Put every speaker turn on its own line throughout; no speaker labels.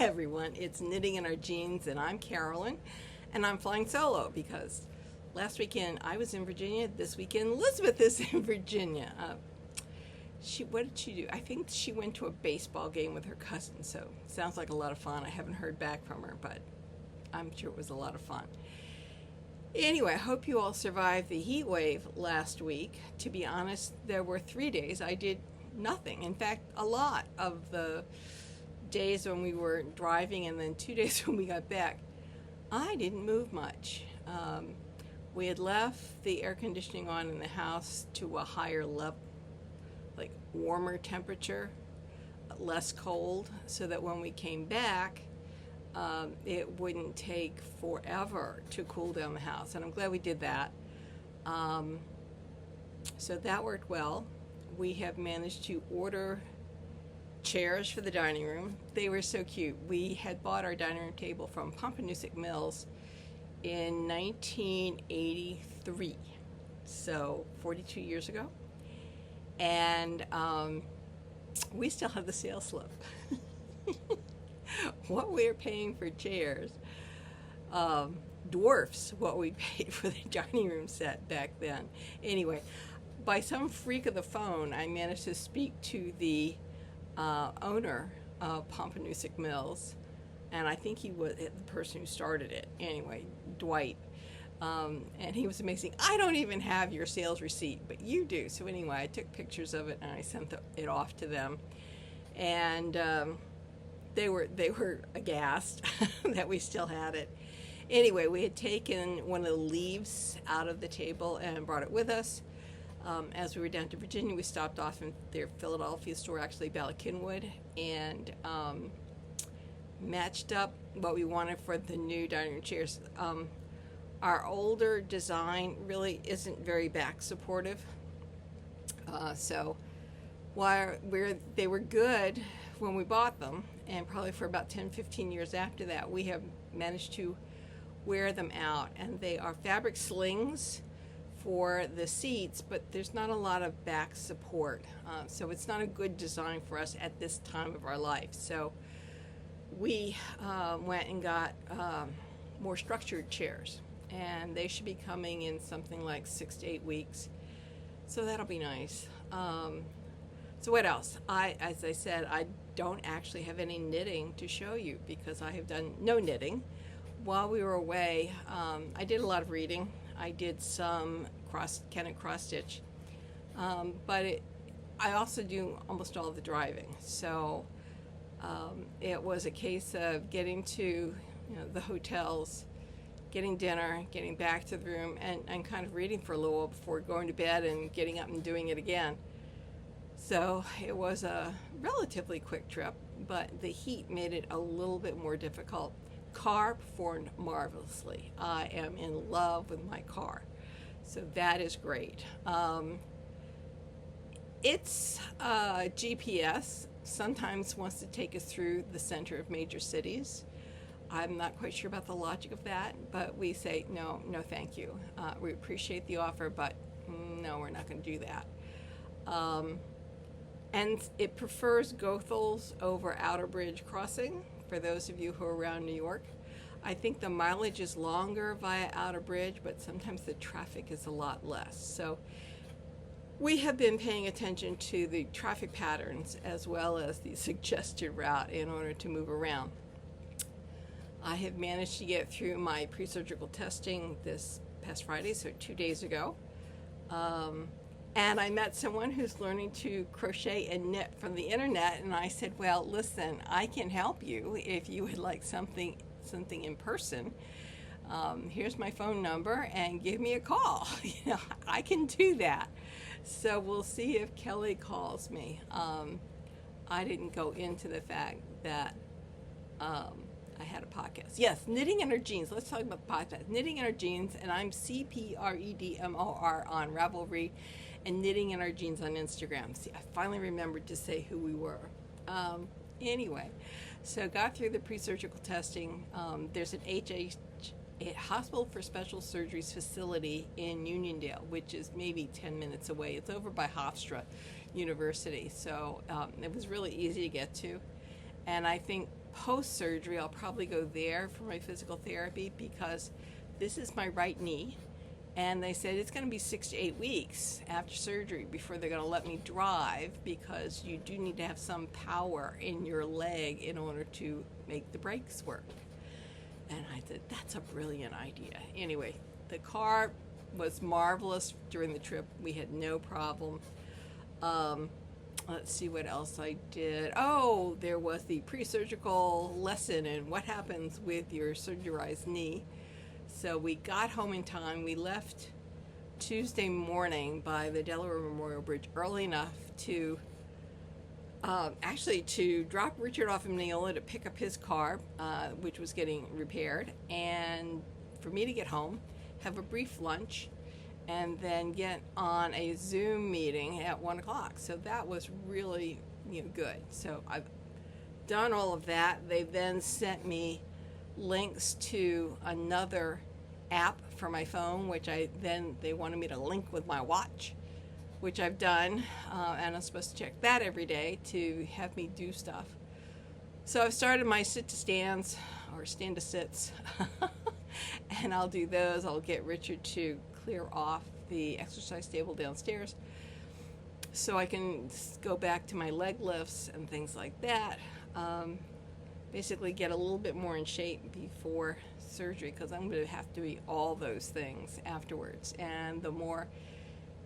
everyone. It's Knitting in Our Jeans, and I'm Carolyn, and I'm flying solo because last weekend I was in Virginia. This weekend Elizabeth is in Virginia. What did she do? I think she went to a baseball game with her cousin, so sounds like a lot of fun. I haven't heard back from her, but I'm sure it was a lot of fun. Anyway, I hope you all survived the heat wave last week. To be honest, there were 3 days I did nothing. In fact, a lot of the days when we were driving and then 2 days when we got back, I didn't move much. We had left the air conditioning on in the house to a higher level, like warmer temperature, less cold, so that when we came back, it wouldn't take forever to cool down the house, and I'm glad we did that. So that worked well. We have managed to order chairs for the dining room. They were so cute. We had bought our dining room table from Pompanesett Mills in 1983, so 42 years ago, and we still have the sales slip. What we were paying for chairs dwarfs what we paid for the dining room set back then. Anyway, by some freak of the phone, I managed to speak to the owner of Pompanesett Mills, and I think he was the person who started it. Anyway, Dwight, and he was amazing. I don't even have your sales receipt, but you do. So anyway, I took pictures of it and I sent it off to them, and they were aghast that we still had it. Anyway, we had taken one of the leaves out of the table and brought it with us. As we were down to Virginia, we stopped off in their Philadelphia store, actually Bala Cynwyd, and matched up what we wanted for the new dining room chairs. Our older design really isn't very back supportive, so while they were good when we bought them, and probably for about 10-15 years after that, we have managed to wear them out, and they are fabric slings for the seats, but there's not a lot of back support, so it's not a good design for us at this time of our life. So we went and got more structured chairs, and they should be coming in something like 6 to 8 weeks, so that'll be nice. So what else? As I said, I don't actually have any knitting to show you because I have done no knitting. While we were away, I did a lot of reading. I did some cross stitch, but I also do almost all of the driving. So it was a case of getting to the hotels, getting dinner, getting back to the room, and kind of reading for a little while before going to bed and getting up and doing it again. So it was a relatively quick trip, but the heat made it a little bit more difficult. Car performed marvelously. I am in love with my car, so that is great. Its GPS sometimes wants to take us through the center of major cities. I'm not quite sure about the logic of that, but we say no thank you. We appreciate the offer, but no, we're not going to do that. And it prefers Goethals over Outerbridge Crossing, for those of you who are around New York. I think the mileage is longer via Outerbridge, but sometimes the traffic is a lot less. So we have been paying attention to the traffic patterns as well as the suggested route in order to move around. I have managed to get through my pre-surgical testing this past Friday, so 2 days ago. And I met someone who's learning to crochet and knit from the internet, and I said, well, listen, I can help you if you would like something in person. Here's my phone number, and give me a call. I can do that. So we'll see if Kelly calls me. I didn't go into the fact that I had a podcast. Yes, Knitting in Our Jeans. Let's talk about the podcast. Knitting in Our Jeans, and I'm CPREDMOR on Ravelry, and Knitting in Our Jeans on Instagram. See, I finally remembered to say who we were. Anyway, so got through the pre-surgical testing. There's an a hospital for special surgeries facility in Uniondale, which is maybe 10 minutes away. It's over by Hofstra University, so it was really easy to get to. And I think post-surgery, I'll probably go there for my physical therapy because this is my right knee. And they said it's going to be 6 to 8 weeks after surgery before they're going to let me drive, because you do need to have some power in your leg in order to make the brakes work. And I said, that's a brilliant idea. Anyway, the car was marvelous during the trip. We had no problem. Let's see what else I did. Oh, there was the pre-surgical lesson and what happens with your surgerized knee. So we got home in time. We left Tuesday morning by the Delaware Memorial Bridge early enough to actually to drop Richard off in Neola to pick up his car, which was getting repaired, and for me to get home, have a brief lunch, and then get on a Zoom meeting at 1 o'clock. So that was really, good. So I've done all of that. They then sent me links to another app for my phone, which they wanted me to link with my watch, which I've done, and I'm supposed to check that every day to have me do stuff. So I've started my sit-to-stands, or stand-to-sits, and I'll do those. I'll get Richard to clear off the exercise table downstairs so I can go back to my leg lifts and things like that. Basically get a little bit more in shape before surgery, because I'm going to have to be all those things afterwards. And the more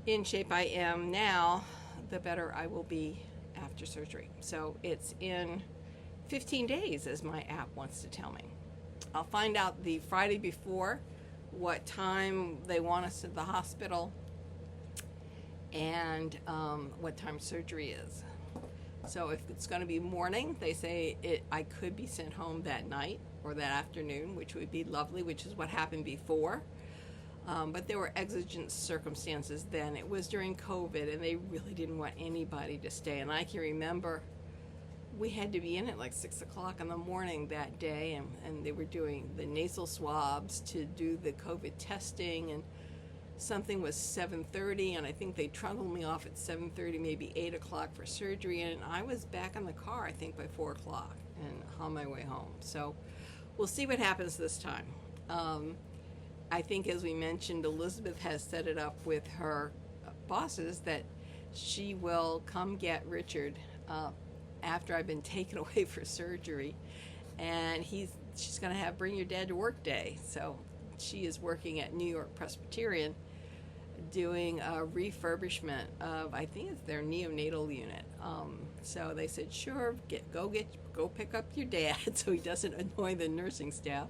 in shape I am now, the better I will be after surgery. So it's in 15 days, as my app wants to tell me. I'll find out the Friday before what time they want us at the hospital and what time surgery is. So if it's going to be morning, they say I could be sent home that night or that afternoon, which would be lovely, which is what happened before. But there were exigent circumstances then. It was during COVID, and they really didn't want anybody to stay. And I can remember we had to be in at like 6 o'clock in the morning that day, and they were doing the nasal swabs to do the COVID testing, and something was 7:30, and I think they trundled me off at 7:30, maybe 8 o'clock for surgery, and I was back in the car, I think, by 4 o'clock and on my way home. So we'll see what happens this time. I think, as we mentioned, Elizabeth has set it up with her bosses that she will come get Richard after I've been taken away for surgery, and she's going to bring your dad to work day. So she is working at New York Presbyterian doing a refurbishment of, I think it's their neonatal unit. So they said, sure, go pick up your dad so he doesn't annoy the nursing staff,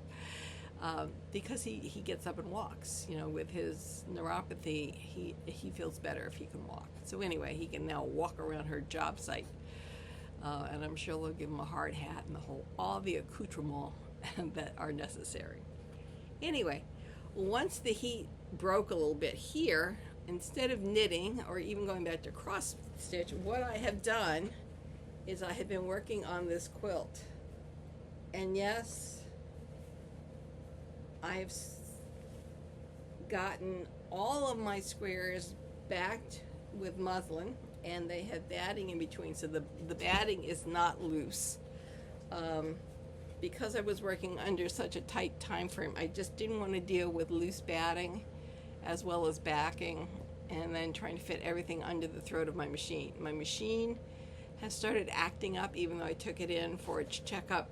because he gets up and walks. With his neuropathy, he feels better if he can walk. So anyway, he can now walk around her job site, and I'm sure they'll give him a hard hat and all the accoutrements that are necessary. Anyway, once the heat broke a little bit here, instead of knitting or even going back to cross stitch, what I have done is I have been working on this quilt. And yes, I've gotten all of my squares backed with muslin, and they have batting in between, so the batting is not loose. Because I was working under such a tight time frame, I just didn't want to deal with loose batting as well as backing and then trying to fit everything under the throat of my machine. My machine has started acting up, even though I took it in for its checkup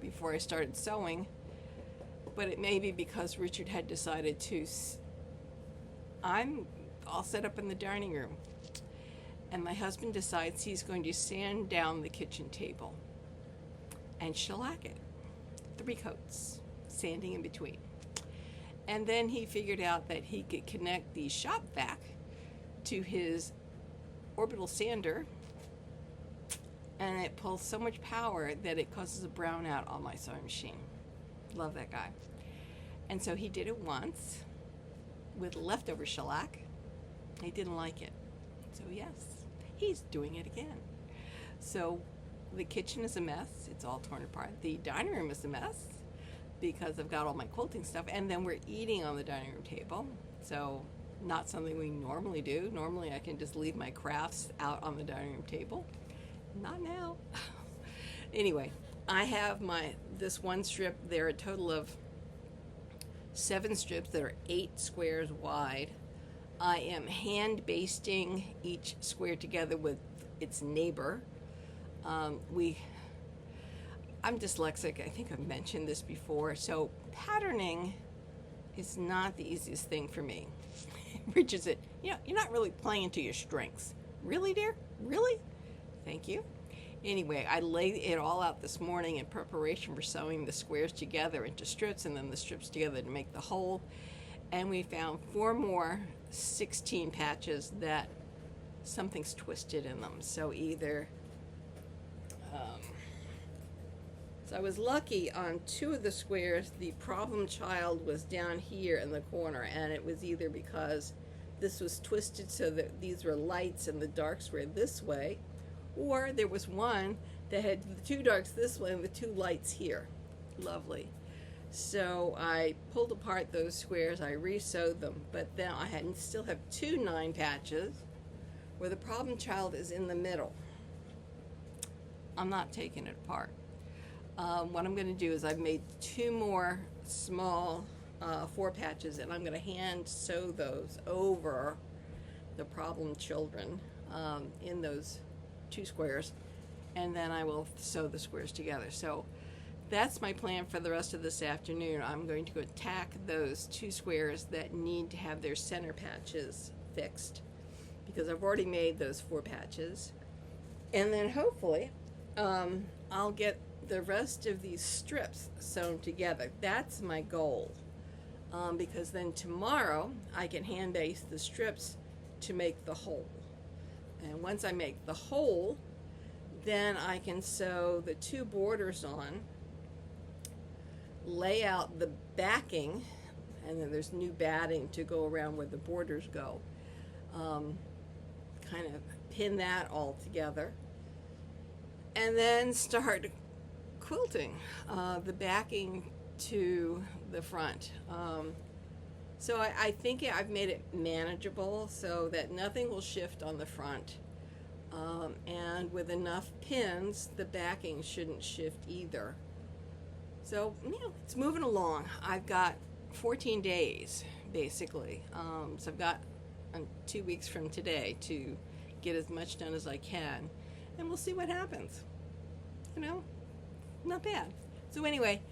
before I started sewing. But it may be because Richard had decided I'm all set up in the dining room, and my husband decides he's going to sand down the kitchen table and shellac it. 3 coats, sanding in between. And then he figured out that he could connect the shop vac to his orbital sander, and it pulls so much power that it causes a brownout on my sewing machine. Love that guy. And so he did it once with leftover shellac. He didn't like it. So yes, he's doing it again. So the kitchen is a mess. It's all torn apart. The dining room is a mess because I've got all my quilting stuff. And then we're eating on the dining room table. So not something we normally do. Normally I can just leave my crafts out on the dining room table. Not now. Anyway, I have this one strip. There are a total of 7 strips that are 8 squares wide. I am hand basting each square together with its neighbor. I'm dyslexic. I think I've mentioned this before. So patterning is not the easiest thing for me. Bridget said, you're not really playing to your strengths. Really, dear? Really? Thank you. Anyway, I laid it all out this morning in preparation for sewing the squares together into strips and then the strips together to make the whole. And we found 4 more 16 patches that something's twisted in them. So either, so I was lucky on 2 of the squares, the problem child was down here in the corner, and it was either because this was twisted so that these were lights and the darks were this way, or there was one that had the 2 darks this way and the 2 lights here. Lovely. So I pulled apart those squares, I re-sewed them, but then I still have 2 9 patches where the problem child is in the middle. I'm not taking it apart. What I'm going to do is I've made 2 more small 4 patches, and I'm going to hand sew those over the problem children in those 2 squares, and then I will sew the squares together. So that's my plan for the rest of this afternoon. I'm going to attack those 2 squares that need to have their center patches fixed, because I've already made those 4 patches, and then hopefully I'll get the rest of these strips sewn together. That's my goal, because then tomorrow I can hand base the strips to make the whole. And once I make the whole, then I can sew the 2 borders on, lay out the backing, and then there's new batting to go around where the borders go. Kind of pin that all together, and then start quilting the backing to the front. So I think I've made it manageable so that nothing will shift on the front, and with enough pins the backing shouldn't shift either. So it's moving along. I've got 14 days basically, so I've got 2 weeks from today to get as much done as I can, and we'll see what happens. Not bad. So anyway,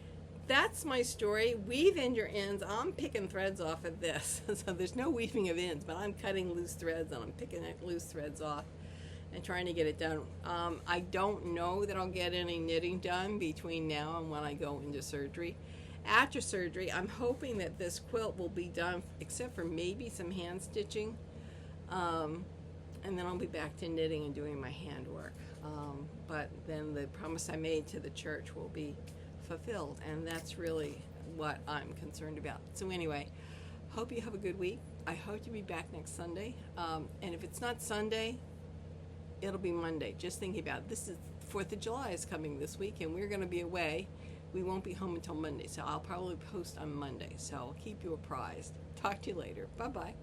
that's my story. Weave in your ends. I'm picking threads off of this. So there's no weaving of ends, but I'm cutting loose threads and I'm picking loose threads off and trying to get it done. I don't know that I'll get any knitting done between now and when I go into surgery. After surgery, I'm hoping that this quilt will be done, except for maybe some hand stitching, and then I'll be back to knitting and doing my handwork. But then the promise I made to the church will be fulfilled, and that's really what I'm concerned about. So anyway, hope you have a good week. I hope to be back next Sunday, and if it's not Sunday, it'll be Monday. Just thinking about it. This is 4th of July is coming this week, and we're going to be away. We won't be home until Monday, so I'll probably post on Monday, so I'll keep you apprised. Talk to you later. Bye-bye.